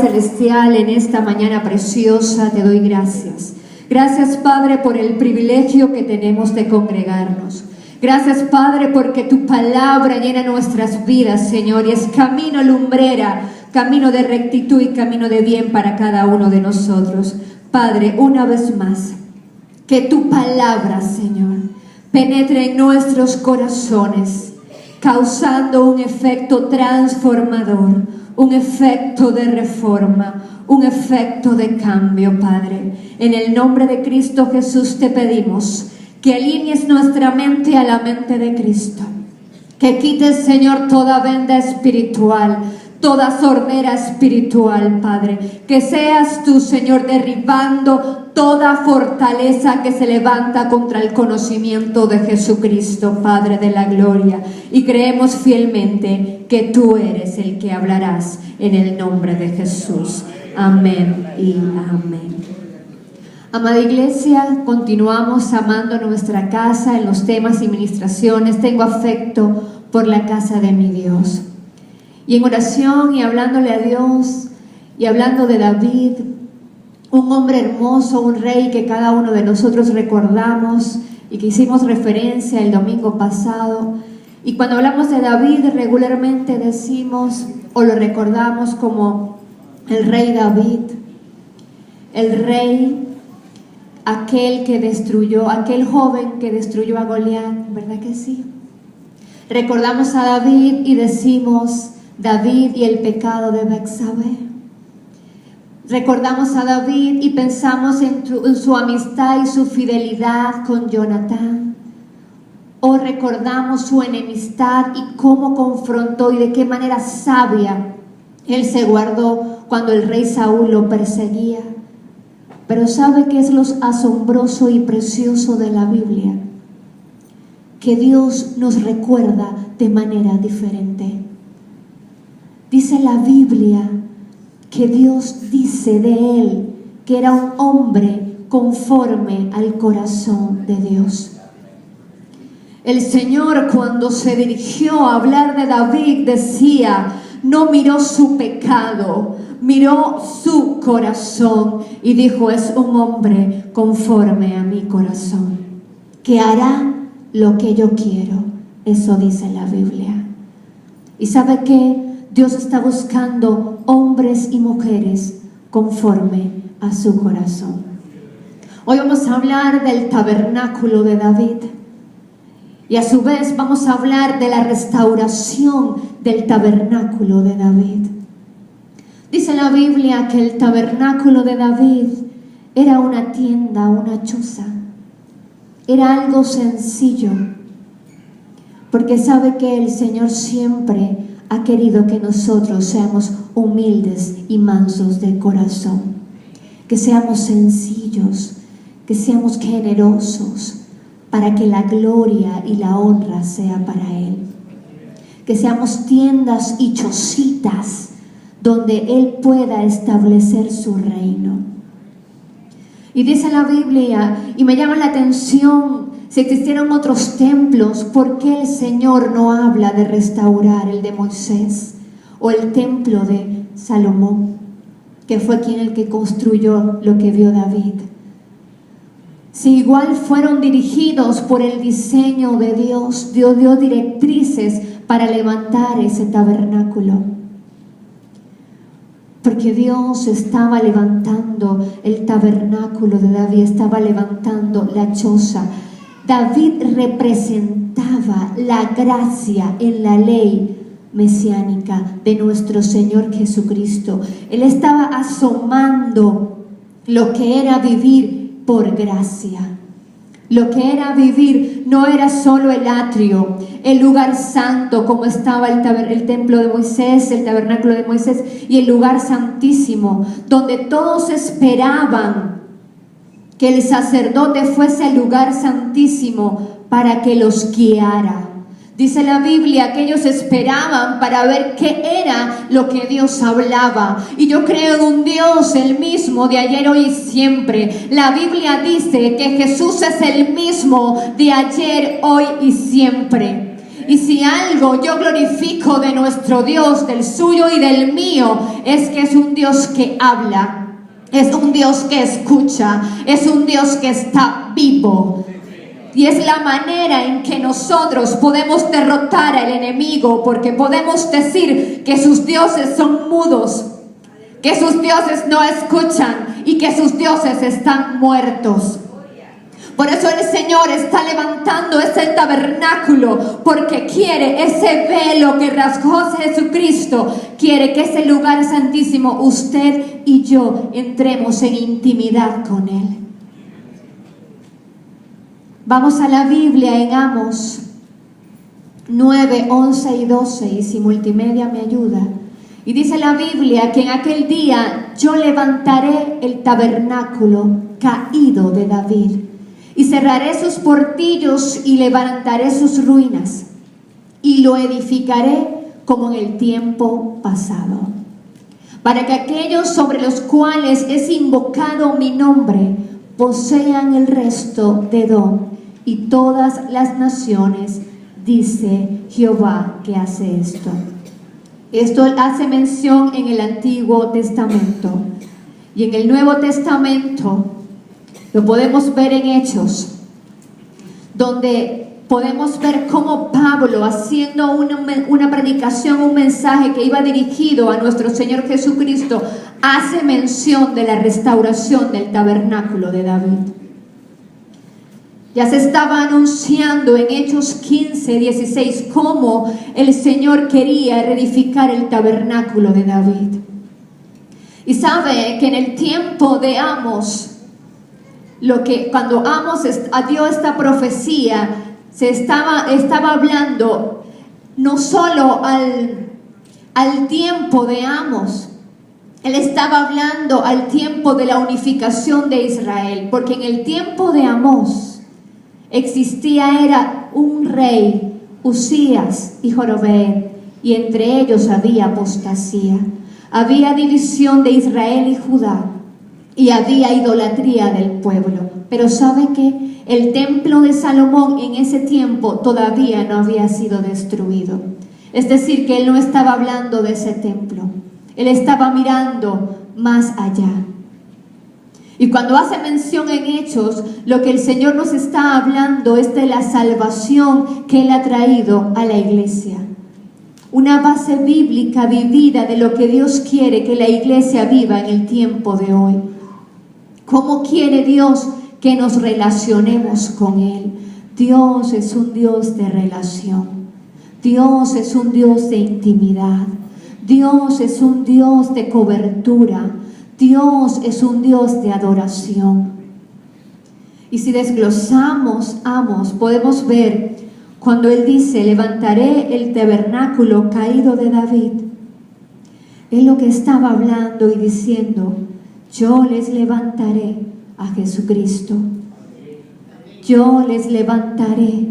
Celestial, en esta mañana preciosa te doy gracias. Gracias, Padre, por el privilegio que tenemos de congregarnos. Gracias, Padre, porque tu palabra llena nuestras vidas, Señor, y es camino lumbrera, camino de rectitud y camino de bien para cada uno de nosotros. Padre, una vez más, que tu palabra, Señor, penetre en nuestros corazones, causando un efecto transformador, un efecto de reforma, un efecto de cambio, Padre. En el nombre de Cristo Jesús te pedimos que alinees nuestra mente a la mente de Cristo, que quites, Señor, toda venda espiritual, toda sordera espiritual, Padre. Que seas tú, Señor, derribando toda fortaleza que se levanta contra el conocimiento de Jesucristo, Padre de la gloria. Y creemos fielmente que tú eres el que hablarás en el nombre de Jesús. Amén y amén. Amada iglesia, continuamos amando nuestra casa en los temas y ministraciones. Tengo afecto por la casa de mi Dios. Y en oración y hablándole a Dios y hablando de David, un hombre hermoso, un rey que cada uno de nosotros recordamos y que hicimos referencia el domingo pasado. Y cuando hablamos de David regularmente decimos o lo recordamos como el rey David, el rey, aquel que destruyó, aquel joven que destruyó a Goliat, ¿verdad que sí? Recordamos a David y decimos David y el pecado de Betsabé. Recordamos a David y pensamos en su amistad y su fidelidad con Jonatán. O recordamos su enemistad y cómo confrontó y de qué manera sabia él se guardó cuando el rey Saúl lo perseguía. Pero ¿sabe qué es lo asombroso y precioso de la Biblia? Que Dios nos recuerda de manera diferente. Dice la Biblia que Dios dice de él que era un hombre conforme al corazón de Dios. El Señor, cuando se dirigió a hablar de David, decía, no miró su pecado, miró su corazón y dijo, es un hombre conforme a mi corazón, que hará lo que yo quiero. Eso dice la Biblia. ¿Y sabe qué? Dios está buscando hombres y mujeres conforme a su corazón. Hoy vamos a hablar del tabernáculo de David. Y a su vez vamos a hablar de la restauración del tabernáculo de David. Dice la Biblia que el tabernáculo de David era una tienda, una choza. Era algo sencillo. Porque sabe que el Señor siempre ha querido que nosotros seamos humildes y mansos de corazón. Que seamos sencillos, que seamos generosos, para que la gloria y la honra sea para Él. Que seamos tiendas y chocitas donde Él pueda establecer su reino. Y dice la Biblia, y me llama la atención, si existieron otros templos, ¿por qué el Señor no habla de restaurar el de Moisés o el templo de Salomón, que fue quien el que construyó lo que vio David? Si igual fueron dirigidos por el diseño de Dios, Dios dio directrices para levantar ese tabernáculo. Porque Dios estaba levantando el tabernáculo de David, estaba levantando la choza. David representaba la gracia en la ley mesiánica de nuestro Señor Jesucristo. Él estaba asomando lo que era vivir por gracia. Lo que era vivir no era solo el atrio, el lugar santo como estaba el templo de Moisés, el tabernáculo de Moisés, y el lugar santísimo, donde todos esperaban que el sacerdote fuese al lugar santísimo para que los guiara. Dice la Biblia que ellos esperaban para ver qué era lo que Dios hablaba. Y yo creo en un Dios el mismo de ayer, hoy y siempre. La Biblia dice que Jesús es el mismo de ayer, hoy y siempre. Y si algo yo glorifico de nuestro Dios, del suyo y del mío, es que es un Dios que habla, es un Dios que escucha, es un Dios que está vivo. Y es la manera en que nosotros podemos derrotar al enemigo, porque podemos decir que sus dioses son mudos, que sus dioses no escuchan y que sus dioses están muertos. Por eso el Señor está levantando ese tabernáculo, porque quiere ese velo que rasgó Jesucristo, quiere que ese lugar santísimo usted y yo entremos en intimidad con Él. Vamos a la Biblia en Amos 9, 11 y 12, y si multimedia me ayuda. Y dice la Biblia que en aquel día yo levantaré el tabernáculo caído de David, y cerraré sus portillos y levantaré sus ruinas, y lo edificaré como en el tiempo pasado, para que aquellos sobre los cuales es invocado mi nombre posean el resto de Edom y todas las naciones, dice Jehová que hace esto. Esto hace mención en el Antiguo Testamento, y en el Nuevo Testamento lo podemos ver en Hechos, donde podemos ver cómo Pablo, haciendo una predicación, un mensaje que iba dirigido a nuestro Señor Jesucristo, hace mención de la restauración del tabernáculo de David. Ya se estaba anunciando en Hechos 15, 16 cómo el Señor quería reedificar el tabernáculo de David. Y sabe que en el tiempo de Amos, cuando Amos dio esta profecía, se estaba hablando no solo al tiempo de Amos, él estaba hablando al tiempo de la unificación de Israel, porque en el tiempo de Amós era un rey, Usías y Joробed, y entre ellos había apostasía, había división de Israel y Judá, y había idolatría del pueblo. Pero ¿sabe qué? El templo de Salomón en ese tiempo todavía no había sido destruido. Es decir, que él no estaba hablando de ese templo, él estaba mirando más allá. Y cuando hace mención en Hechos, lo que el Señor nos está hablando es de la salvación que Él ha traído a la iglesia. Una base bíblica vivida de lo que Dios quiere que la iglesia viva en el tiempo de hoy. ¿Cómo quiere Dios que nos relacionemos con Él? Dios es un Dios de relación. Dios es un Dios de intimidad. Dios es un Dios de cobertura. Dios es un Dios de adoración. Y si desglosamos Amos, podemos ver cuando Él dice, levantaré el tabernáculo caído de David. Él lo que estaba hablando y diciendo, yo les levantaré a Jesucristo. Yo les levantaré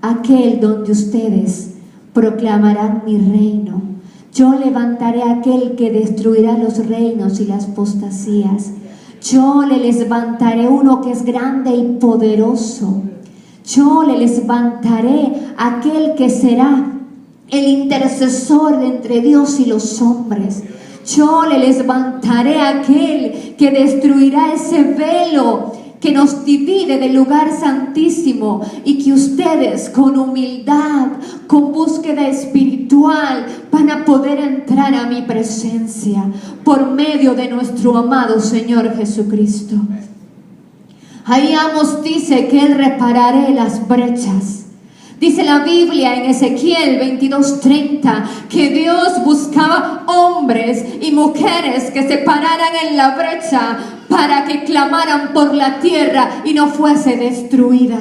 aquel donde ustedes proclamarán mi reino. Yo levantaré aquel que destruirá los reinos y las apostasías. Yo le levantaré uno que es grande y poderoso. Yo le levantaré aquel que será el intercesor entre Dios y los hombres. Yo le levantaré aquel que destruirá ese velo que nos divide del lugar santísimo, y que ustedes con humildad, con búsqueda espiritual, van a poder entrar a mi presencia por medio de nuestro amado Señor Jesucristo. Ahí Amos dice que Él reparará las brechas. Dice la Biblia en Ezequiel 22:30 que Dios buscaba hombres y mujeres que se pararan en la brecha para que clamaran por la tierra y no fuese destruida.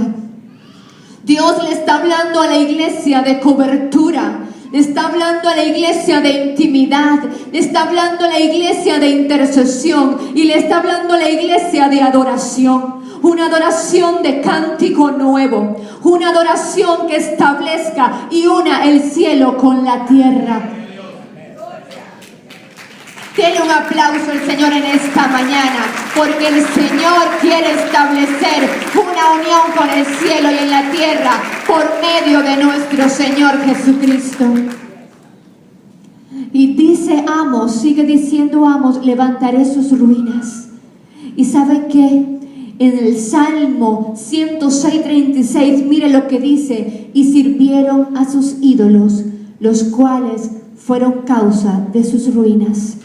Dios le está hablando a la iglesia de cobertura, le está hablando a la iglesia de intimidad, le está hablando a la iglesia de intercesión y le está hablando a la iglesia de adoración. Una adoración de cántico nuevo, una adoración que establezca y una el cielo con la tierra. Denle un aplauso al Señor en esta mañana, porque el Señor quiere establecer una unión con el cielo y en la tierra por medio de nuestro Señor Jesucristo. Y dice Amos, sigue diciendo Amos, levantaré sus ruinas. ¿Y sabe qué? En el Salmo 106:36, mire lo que dice: y sirvieron a sus ídolos, los cuales fueron causa de sus ruinas.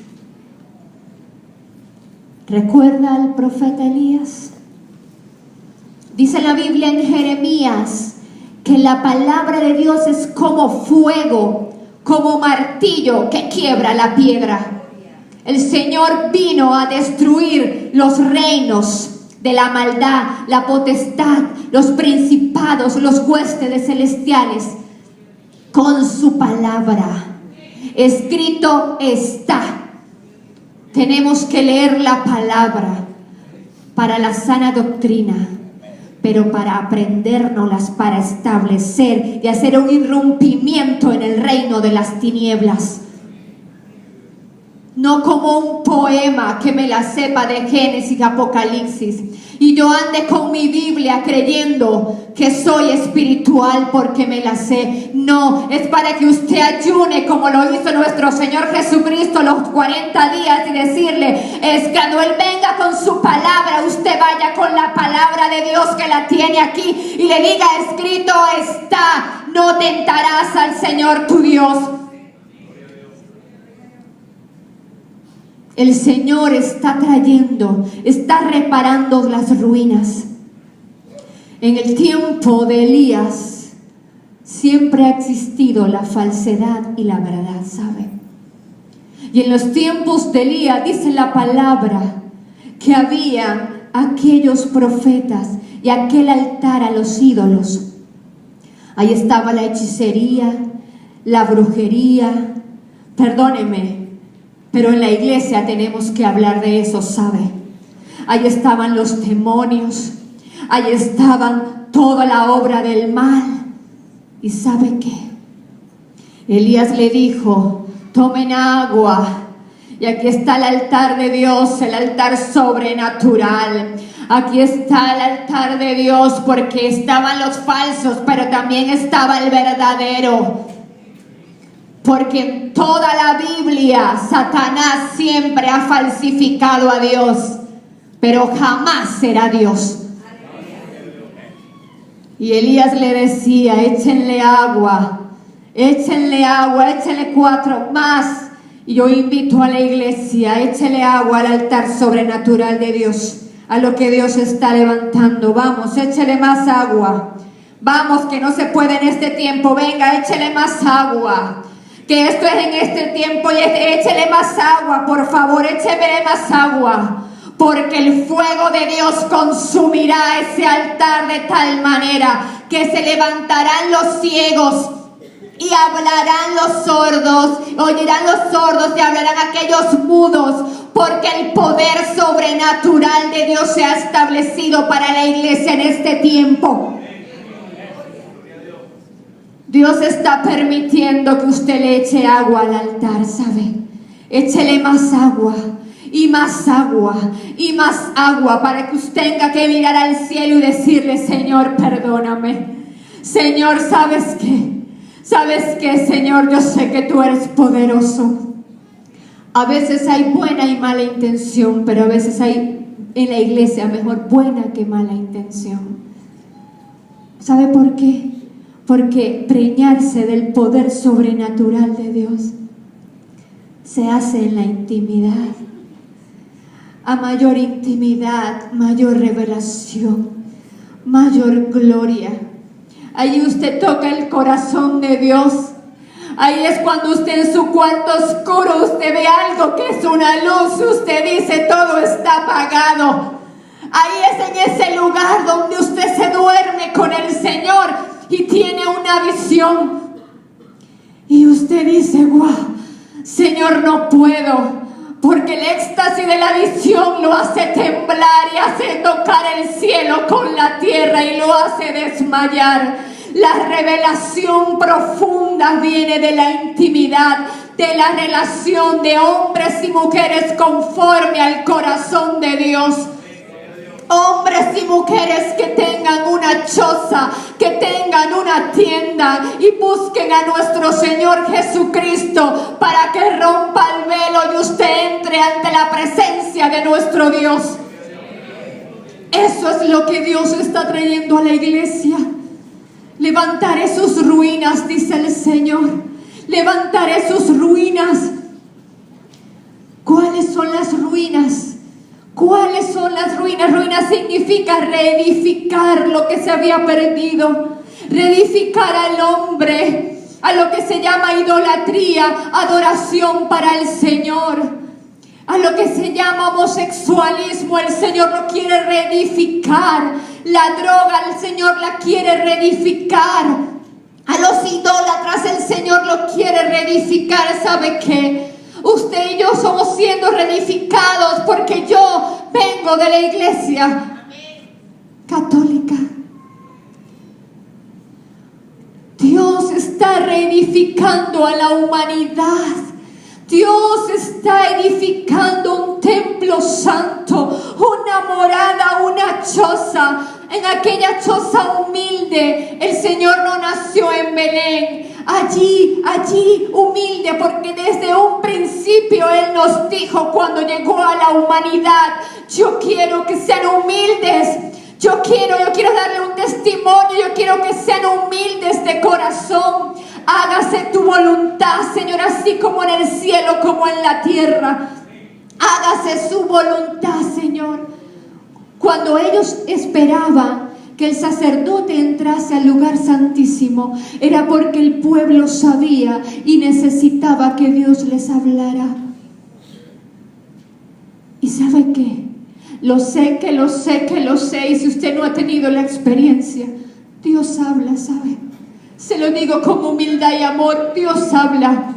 ¿Recuerda al profeta Elías? Dice la Biblia en Jeremías que la palabra de Dios es como fuego, como martillo que quiebra la piedra. El Señor vino a destruir los reinos de la maldad, la potestad, los principados, los huestes celestiales con su palabra. Escrito está. Tenemos que leer la palabra para la sana doctrina, pero para aprendérnoslas, para establecer y hacer un irrumpimiento en el reino de las tinieblas. No como un poema que me la sepa de Génesis y Apocalipsis y yo ande con mi Biblia creyendo que soy espiritual porque me la sé. No, es para que usted ayune como lo hizo nuestro Señor Jesucristo los 40 días y decirle, es cuando Él venga con su palabra, usted vaya con la palabra de Dios que la tiene aquí y le diga, escrito está, no tentarás al Señor tu Dios. El Señor está trayendo, está reparando las ruinas. En el tiempo de Elías siempre ha existido la falsedad y la verdad, ¿sabe? Y en los tiempos de Elías dice la palabra que había aquellos profetas y aquel altar a los ídolos. Ahí estaba la hechicería, la brujería, perdóneme, pero en la iglesia tenemos que hablar de eso, ¿sabe? Ahí estaban los demonios, ahí estaban toda la obra del mal. ¿Y sabe qué? Elías le dijo, tomen agua. Y aquí está el altar de Dios, el altar sobrenatural. Aquí está el altar de Dios porque estaban los falsos, pero también estaba el verdadero. Porque en toda la Biblia Satanás siempre ha falsificado a Dios, pero jamás será Dios. Y Elías le decía, échenle agua, échenle 4 más. Y yo invito a la iglesia, échenle agua al altar sobrenatural de Dios, a lo que Dios está levantando. Vamos, échele más agua. Vamos, que no se puede en este tiempo. Venga, échele más agua. Que esto es en este tiempo y échele más agua, por favor, échele más agua. Porque el fuego de Dios consumirá ese altar de tal manera que se levantarán los ciegos y hablarán los sordos, oirán los sordos y hablarán aquellos mudos, porque el poder sobrenatural de Dios se ha establecido para la iglesia en este tiempo. Dios está permitiendo que usted le eche agua al altar, ¿sabe? Échele más agua y más agua y más agua para que usted tenga que mirar al cielo y decirle, Señor, perdóname. Señor, ¿sabes qué? ¿Sabes qué, Señor? Yo sé que tú eres poderoso. A veces hay buena y mala intención, pero a veces hay en la iglesia mejor buena que mala intención. ¿Sabe por qué? Porque preñarse del poder sobrenatural de Dios se hace en la intimidad. A mayor intimidad, mayor revelación, mayor gloria. Ahí usted toca el corazón de Dios. Ahí es cuando usted en su cuarto oscuro, usted ve algo que es una luz. Usted dice, todo está apagado. Ahí es en ese lugar donde usted se duerme con el Señor y tiene una visión. Y usted dice, wow, Señor, no puedo. Porque el éxtasis de la visión lo hace temblar y hace tocar el cielo con la tierra y lo hace desmayar. La revelación profunda viene de la intimidad. de la relación de hombres y mujeres conforme al corazón de Dios. Hombres y mujeres que tengan una choza, que tengan una tienda y busquen a nuestro Señor Jesucristo para que rompa el velo y usted entre ante la presencia de nuestro Dios. Eso es lo que Dios está trayendo a la iglesia. Levantaré sus ruinas, dice el Señor. Levantaré sus ruinas. ¿Cuáles son las ruinas? ¿Cuáles son las ruinas? Ruinas significa reedificar lo que se había perdido. Reedificar al hombre, a lo que se llama idolatría, adoración para el Señor. A lo que se llama homosexualismo, el Señor lo quiere reedificar. La droga, el Señor la quiere reedificar. A los idólatras, el Señor lo quiere reedificar. ¿Sabe qué? Usted y yo somos siendo reedificados porque yo vengo de la iglesia católica. Dios está reedificando a la humanidad. Dios está edificando un templo santo, una morada, una choza. En aquella choza humilde, el Señor no nació en Belén. Allí humilde, porque desde un principio Él nos dijo cuando llegó a la humanidad: yo quiero que sean humildes. Yo quiero darle un testimonio. Yo quiero que sean humildes de corazón. Hágase tu voluntad, Señor, así como en el cielo como en la tierra. Hágase su voluntad, Señor. Cuando ellos esperaban que el sacerdote entrase al lugar santísimo, era porque el pueblo sabía y necesitaba que Dios les hablara. ¿Y sabe qué? Lo sé, y si usted no ha tenido la experiencia, Dios habla, ¿sabe? Se lo digo con humildad y amor, Dios habla.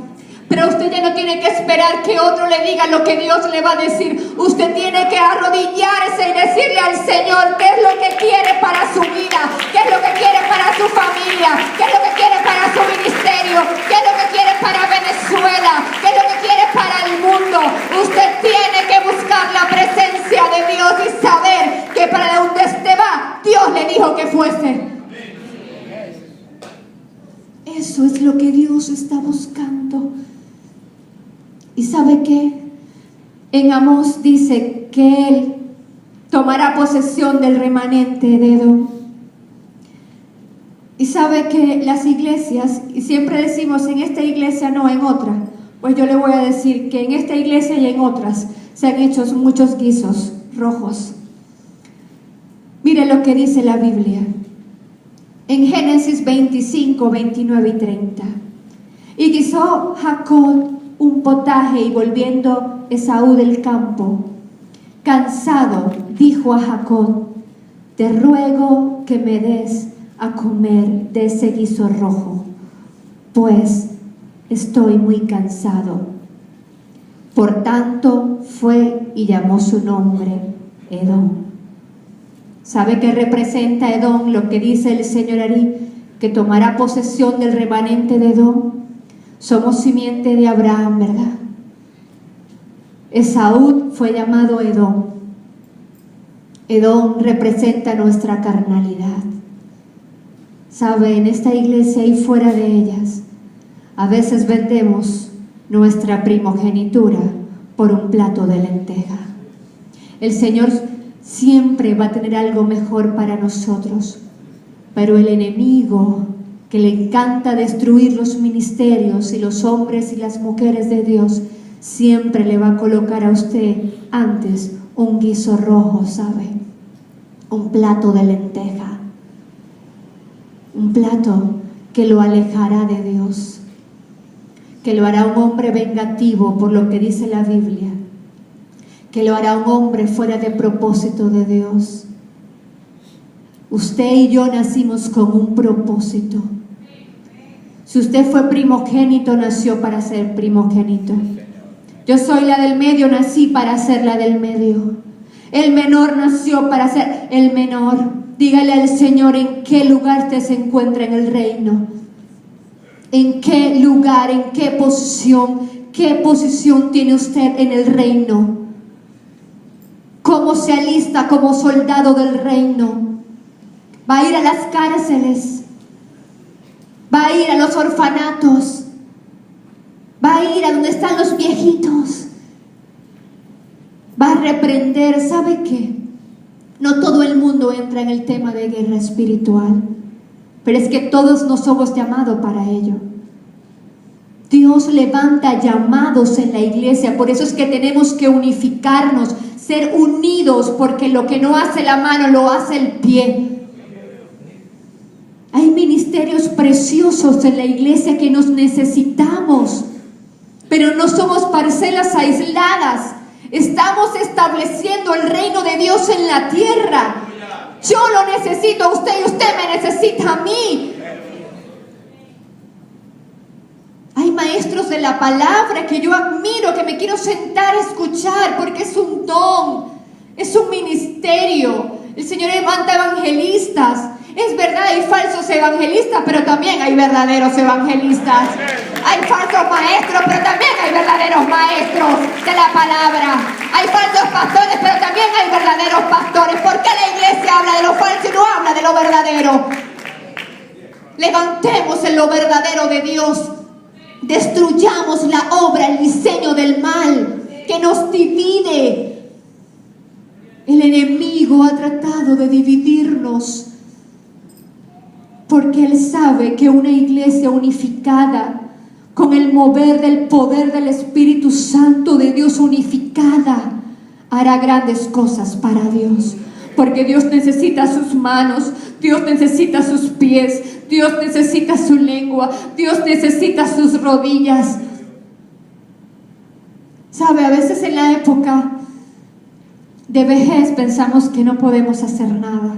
Pero usted ya no tiene que esperar que otro le diga lo que Dios le va a decir. Usted tiene que arrodillarse y decirle al Señor qué es lo que quiere para su vida, qué es lo que quiere para su familia, qué es lo que quiere para su ministerio, qué es lo que quiere para Venezuela, qué es lo que quiere para el mundo. Usted tiene que buscar la presencia de Dios y saber que para donde usted va, Dios le dijo que fuese. Eso es lo que Dios está buscando. ¿Y sabe qué? En Amós dice que Él tomará posesión del remanente de Edom. Y sabe que las iglesias, y siempre decimos en esta iglesia no, en otra, pues yo le voy a decir que en esta iglesia y en otras se han hecho muchos guisos rojos. Mire lo que dice la Biblia en Génesis 25, 29 y 30. Y guisó Jacob un potaje, y volviendo Esaú del campo, cansado, dijo a Jacob: te ruego que me des a comer de ese guiso rojo, pues estoy muy cansado. Por tanto fue y llamó su nombre Edom. ¿Sabe qué representa Edom? Lo que dice el Señor Ari, que tomará posesión del remanente de Edom. Somos simiente de Abraham, ¿verdad? Esaú fue llamado Edom. Edom representa nuestra carnalidad. ¿Sabe? En esta iglesia y fuera de ellas, a veces vendemos nuestra primogenitura por un plato de lenteja. El Señor siempre va a tener algo mejor para nosotros, pero el enemigo, que le encanta destruir los ministerios y los hombres y las mujeres de Dios, siempre le va a colocar a usted antes un guiso rojo, ¿sabe? Un plato de lenteja, un plato que lo alejará de Dios, que lo hará un hombre vengativo por lo que dice la Biblia, que lo hará un hombre fuera de propósito de Dios. Usted y yo nacimos con un propósito. Si usted fue primogénito, nació para ser primogénito. Yo soy la del medio, nací para ser la del medio. El menor nació para ser el menor. Dígale al Señor en qué lugar usted se encuentra en el reino. ¿En qué lugar, en qué posición tiene usted en el reino? ¿Cómo se alista como soldado del reino? ¿Va a ir a las cárceles? ¿Va a ir a los orfanatos? ¿Va a ir a donde están los viejitos? ¿Va a reprender? ¿Sabe qué? No todo el mundo entra en el tema de guerra espiritual, pero es que todos no somos llamados para ello. Dios levanta llamados en la iglesia, por eso es que tenemos que unificarnos, ser unidos, porque lo que no hace la mano lo hace el pie. Hay ministerios preciosos en la iglesia que nos necesitamos, pero no somos parcelas aisladas. Estamos estableciendo el reino de Dios en la tierra. Yo lo necesito a usted y usted me necesita a mí. Hay maestros de la palabra que yo admiro, que me quiero sentar a escuchar, porque es un don, es un ministerio. El Señor levanta evangelistas. Es verdad, hay falsos evangelistas, pero también hay verdaderos evangelistas. Hay falsos maestros, pero también hay verdaderos maestros de la palabra. Hay falsos pastores, pero también hay verdaderos pastores. ¿Por qué la iglesia habla de lo falso y no habla de lo verdadero? Levantemos en lo verdadero de Dios. Destruyamos la obra, el diseño del mal que nos divide. El enemigo ha tratado de dividirnos, porque él sabe que una iglesia unificada, con el mover del poder del Espíritu Santo de Dios unificada, hará grandes cosas para Dios. Porque Dios necesita sus manos, Dios necesita sus pies, Dios necesita su lengua, Dios necesita sus rodillas. ¿Sabe? A veces en la época de vejez pensamos que no podemos hacer nada.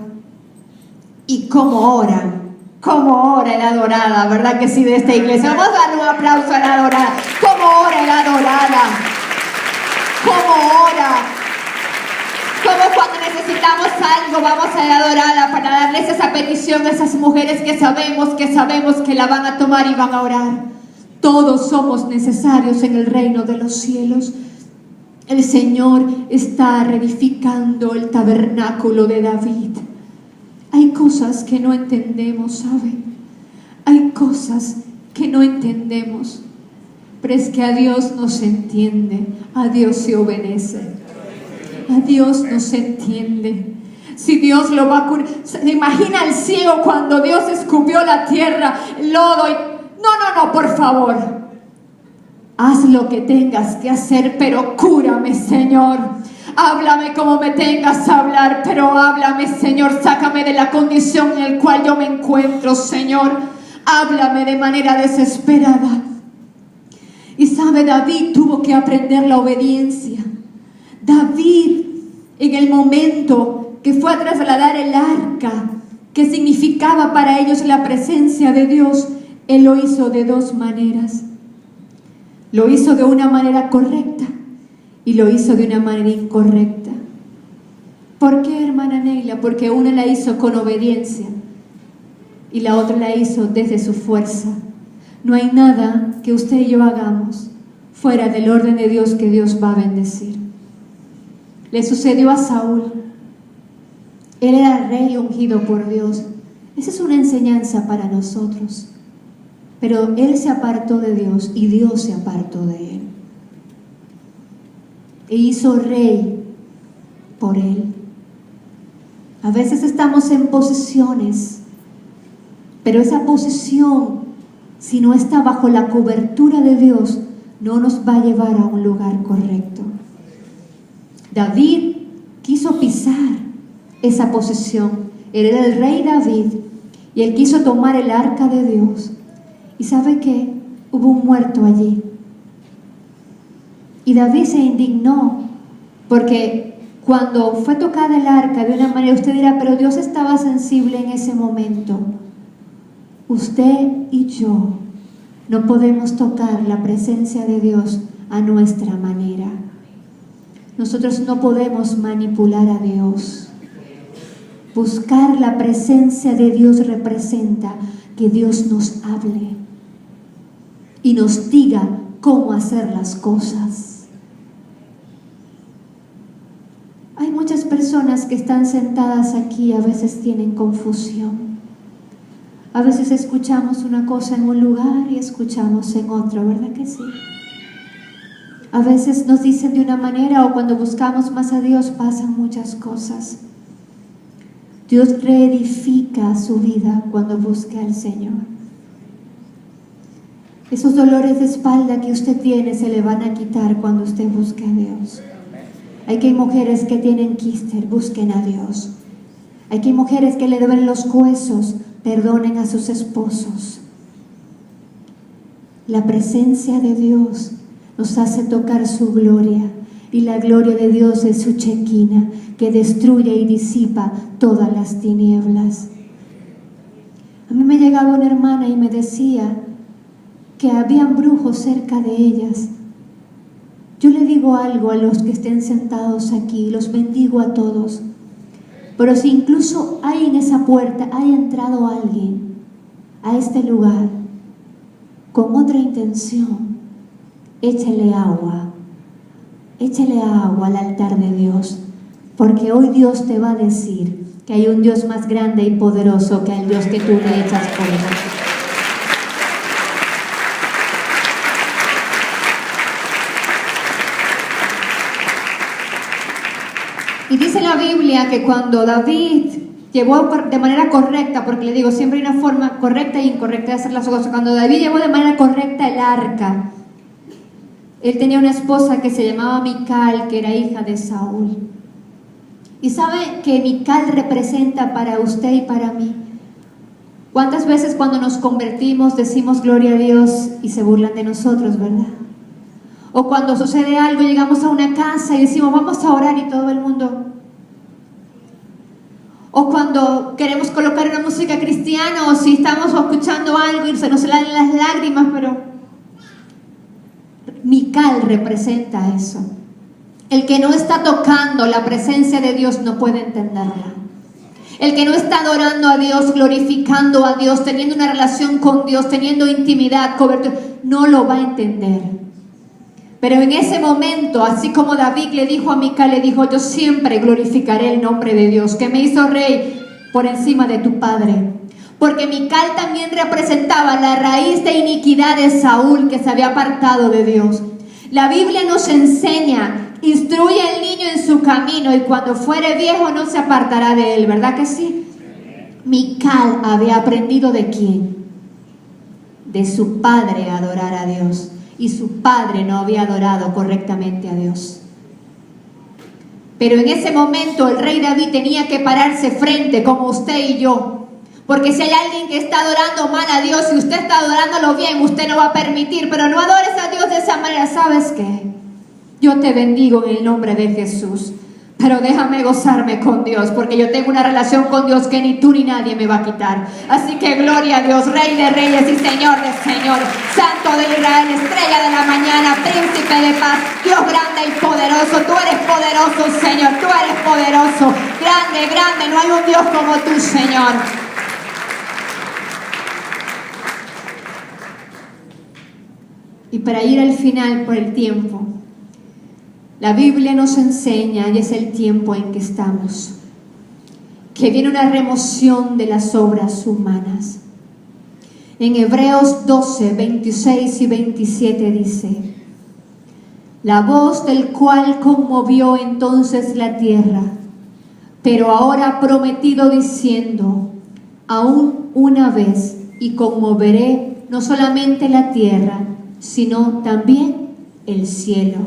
¿Y cómo oran? ¿Cómo ora la adorada? ¿Verdad que sí, de esta iglesia? Vamos a darle un aplauso a la adorada. ¿Cómo ora la adorada? ¿Cómo ora? Como cuando necesitamos algo, vamos a la adorada para darles esa petición a esas mujeres que sabemos que la van a tomar y van a orar. Todos somos necesarios en el reino de los cielos. El Señor está reedificando el tabernáculo de David. Hay cosas que no entendemos, ¿sabe? Hay cosas que no entendemos, pero es que a Dios no se entiende, a Dios se obedece. A Dios no se entiende. Si Dios lo va a curar, ¿se imagina el ciego cuando Dios escupió la tierra, el lodo? No, por favor. Haz lo que tengas que hacer, pero cúrame, Señor. Háblame como me tengas a hablar, pero háblame, Señor. Sácame de la condición en la cual yo me encuentro, Señor. Háblame de manera desesperada. Y sabe, David tuvo que aprender la obediencia. David, en el momento que fue a trasladar el arca, que significaba para ellos la presencia de Dios, él lo hizo de dos maneras. Lo hizo de una manera correcta y lo hizo de una manera incorrecta. ¿Por qué, hermana Neila? Porque una la hizo con obediencia y la otra la hizo desde su fuerza. No hay nada que usted y yo hagamos fuera del orden de Dios que Dios va a bendecir. Le sucedió a Saúl. Él era rey ungido por Dios. Esa es una enseñanza para nosotros. Pero él se apartó de Dios y Dios se apartó de él. E hizo rey por él. A veces estamos en posiciones, pero esa posición, si no está bajo la cobertura de Dios, no nos va a llevar a un lugar correcto. David quiso pisar esa posición. Él era el rey David y él quiso tomar el arca de Dios. ¿Y sabe qué? Hubo un muerto allí. Y David se indignó porque cuando fue tocada el arca de una manera, usted dirá, pero Dios estaba sensible en ese momento. Usted y yo no podemos tocar la presencia de Dios a nuestra manera. Nosotros no podemos manipular a Dios. Buscar la presencia de Dios representa que Dios nos hable, y nos diga cómo hacer las cosas. Hay muchas personas que están sentadas aquí, a veces tienen confusión. A veces escuchamos una cosa en un lugar y escuchamos en otro, ¿verdad que sí? A veces nos dicen de una manera, o cuando buscamos más a Dios pasan muchas cosas. Dios reedifica su vida cuando busca al Señor. Esos dolores de espalda que usted tiene se le van a quitar cuando usted busque a Dios. Hay que mujeres que tienen quiste, busquen a Dios. Hay que mujeres que le duelen los huesos, perdonen a sus esposos. La presencia de Dios nos hace tocar su gloria, y la gloria de Dios es su chequina que destruye y disipa todas las tinieblas. A mí me llegaba una hermana y me decía que habían brujos cerca de ellas. Yo le digo algo a los que estén sentados aquí, los bendigo a todos. Pero si incluso hay en esa puerta, haya entrado alguien a este lugar con otra intención, échale agua al altar de Dios, porque hoy Dios te va a decir que hay un Dios más grande y poderoso que el Dios que tú le echas fuego. Y dice la Biblia que cuando David llevó de manera correcta, porque le digo, siempre hay una forma correcta e incorrecta de hacer las cosas, cuando David llevó de manera correcta el arca, él tenía una esposa que se llamaba Mical, que era hija de Saúl. Y sabe que Mical representa para usted y para mí. ¿Cuántas veces cuando nos convertimos decimos gloria a Dios y se burlan de nosotros, verdad? O cuando sucede algo, llegamos a una casa y decimos vamos a orar y todo el mundo. O cuando queremos colocar una música cristiana, o si estamos escuchando algo y se nos salen las lágrimas, pero Mical representa eso. El que no está tocando la presencia de Dios no puede entenderla. El que no está adorando a Dios, glorificando a Dios, teniendo una relación con Dios, teniendo intimidad, cobertura, no lo va a entender. Pero en ese momento, así como David le dijo a Mical, le dijo, yo siempre glorificaré el nombre de Dios, que me hizo rey por encima de tu padre. Porque Mical también representaba la raíz de iniquidad de Saúl, que se había apartado de Dios. La Biblia nos enseña, instruye al niño en su camino, y cuando fuere viejo no se apartará de él, ¿verdad que sí? Mical había aprendido ¿de quién? De su padre a adorar a Dios. Y su padre no había adorado correctamente a Dios. Pero en ese momento el rey David tenía que pararse frente, como usted y yo. Porque si hay alguien que está adorando mal a Dios y usted está adorándolo bien, usted no va a permitir. Pero no adores a Dios de esa manera. ¿Sabes qué? Yo te bendigo en el nombre de Jesús. Pero déjame gozarme con Dios, porque yo tengo una relación con Dios que ni tú ni nadie me va a quitar. Así que gloria a Dios, Rey de reyes y Señor de señores, Santo de Israel, estrella de la mañana, príncipe de paz, Dios grande y poderoso. Tú eres poderoso, Señor, tú eres poderoso, grande, grande, no hay un Dios como tú, Señor. Y para ir al final por el tiempo, la Biblia nos enseña, y es el tiempo en que estamos, que viene una remoción de las obras humanas. En Hebreos 12, 26 y 27 dice, la voz del cual conmovió entonces la tierra, pero ahora ha prometido diciendo, aún una vez, y conmoveré no solamente la tierra, sino también el cielo.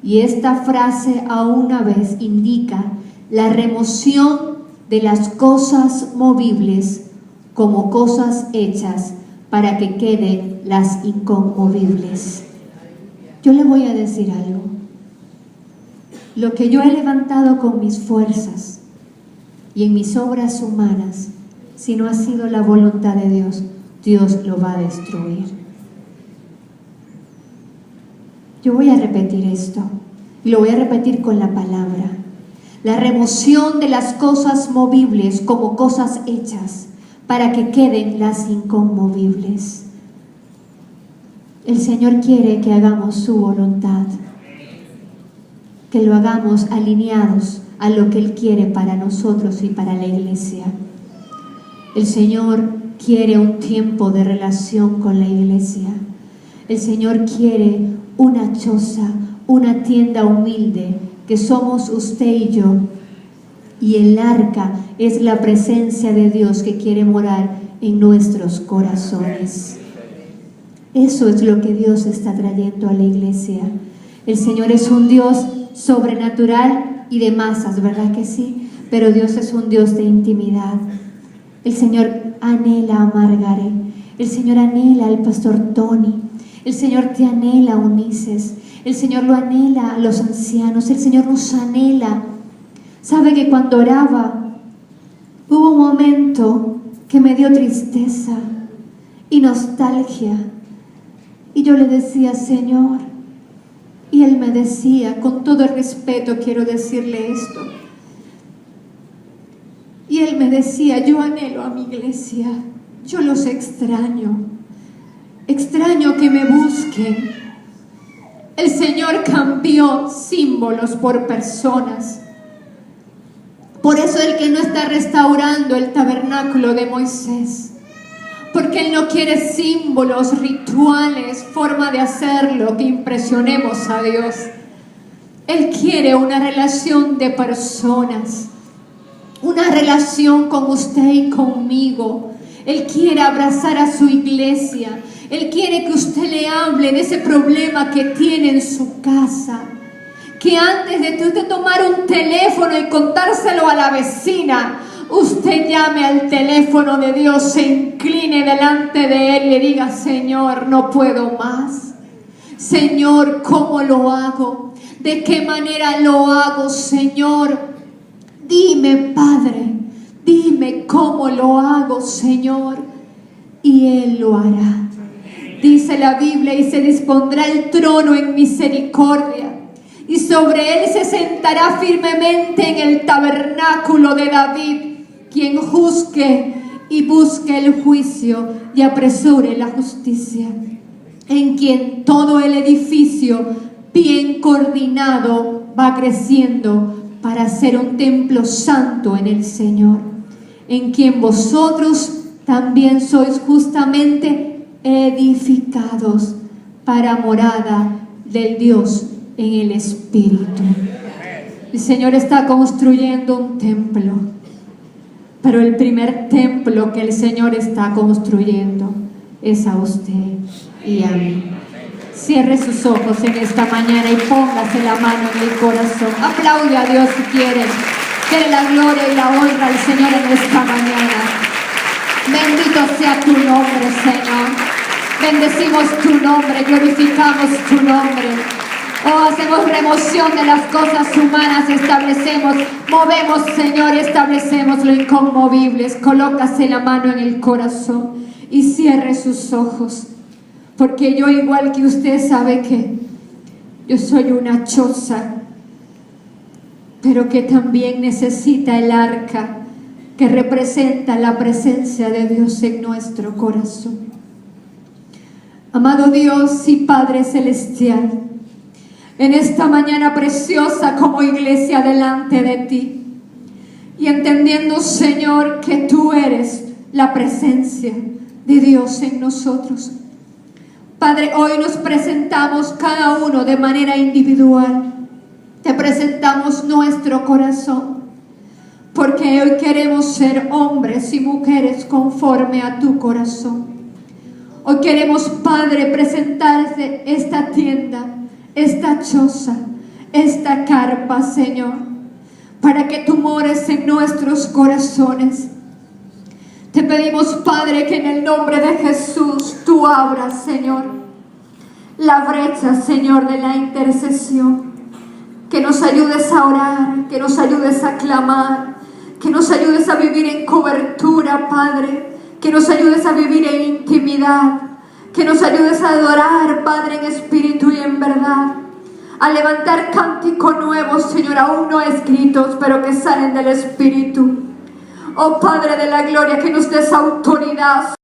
Y esta frase aún una vez indica la remoción de las cosas movibles como cosas hechas para que queden las inconmovibles. Yo le voy a decir algo. Lo que yo he levantado con mis fuerzas y en mis obras humanas, si no ha sido la voluntad de Dios, Dios lo va a destruir. Yo voy a repetir esto, y lo voy a repetir con la palabra. La remoción de las cosas movibles como cosas hechas para que queden las inconmovibles. El Señor quiere que hagamos su voluntad, que lo hagamos alineados a lo que Él quiere para nosotros y para la iglesia. El Señor quiere un tiempo de relación con la iglesia. El Señor quiere una choza, una tienda humilde, que somos usted y yo. Y el arca es la presencia de Dios que quiere morar en nuestros corazones. Eso es lo que Dios está trayendo a la iglesia. El Señor es un Dios sobrenatural y de masas, ¿verdad que sí? Pero Dios es un Dios de intimidad. El Señor anhela a Margaret. El Señor anhela al pastor Tony. El Señor te anhela, Ulises. El Señor lo anhela a los ancianos. El Señor nos anhela. Sabe que cuando oraba, hubo un momento que me dio tristeza y nostalgia. Y yo le decía, Señor, y Él me decía, con todo el respeto quiero decirle esto, y Él me decía, yo anhelo a mi iglesia, yo los extraño que me busquen. El Señor cambió símbolos por personas. Por eso el que no está restaurando el tabernáculo de Moisés, porque Él no quiere símbolos, rituales, forma de hacerlo que impresionemos a Dios. Él quiere una relación de personas, una relación con usted y conmigo. Él quiere abrazar a su iglesia. Él quiere que usted le hable de ese problema que tiene en su casa. Que antes de usted tomar un teléfono y contárselo a la vecina, usted llame al teléfono de Dios, se incline delante de Él y le diga, Señor, no puedo más. Señor, ¿cómo lo hago? ¿De qué manera lo hago, Señor? Dime, Padre, dime cómo lo hago, Señor. Y Él lo hará. Dice la Biblia, y se dispondrá el trono en misericordia, y sobre él se sentará firmemente en el tabernáculo de David, quien juzgue y busque el juicio y apresure la justicia, en quien todo el edificio bien coordinado va creciendo para ser un templo santo en el Señor, en quien vosotros también sois justamente edificados para morada del Dios en el Espíritu. El Señor está construyendo un templo, pero el primer templo que el Señor está construyendo es a usted y a mí. Cierre sus ojos en esta mañana y póngase la mano en el corazón. Aplaude a Dios si quiere. Dele la gloria y la honra al Señor en esta mañana. Bendito sea tu nombre, Señor. Bendecimos tu nombre, glorificamos tu nombre. Oh, hacemos remoción de las cosas humanas, establecemos, movemos, Señor, y establecemos lo inconmovible. Colócase la mano en el corazón y cierre sus ojos, porque yo, igual que usted, sabe que yo soy una choza, pero que también necesita el arca que representa la presencia de Dios en nuestro corazón. Amado Dios y Padre Celestial, en esta mañana preciosa como iglesia delante de ti, y entendiendo, Señor, que tú eres la presencia de Dios en nosotros. Padre, hoy nos presentamos cada uno de manera individual. Te presentamos nuestro corazón, porque hoy queremos ser hombres y mujeres conforme a tu corazón. Hoy queremos, Padre, presentarte esta tienda, esta choza, esta carpa, Señor, para que tú mores en nuestros corazones. Te pedimos, Padre, que en el nombre de Jesús tú abras, Señor, la brecha, Señor, de la intercesión. Que nos ayudes a orar, que nos ayudes a clamar, que nos ayudes a vivir en cobertura, Padre, que nos ayudes a vivir en intimidad, que nos ayudes a adorar, Padre, en espíritu y en verdad, a levantar cánticos nuevos, Señor, aún no escritos, pero que salen del Espíritu. Oh Padre de la gloria, que nos des autoridad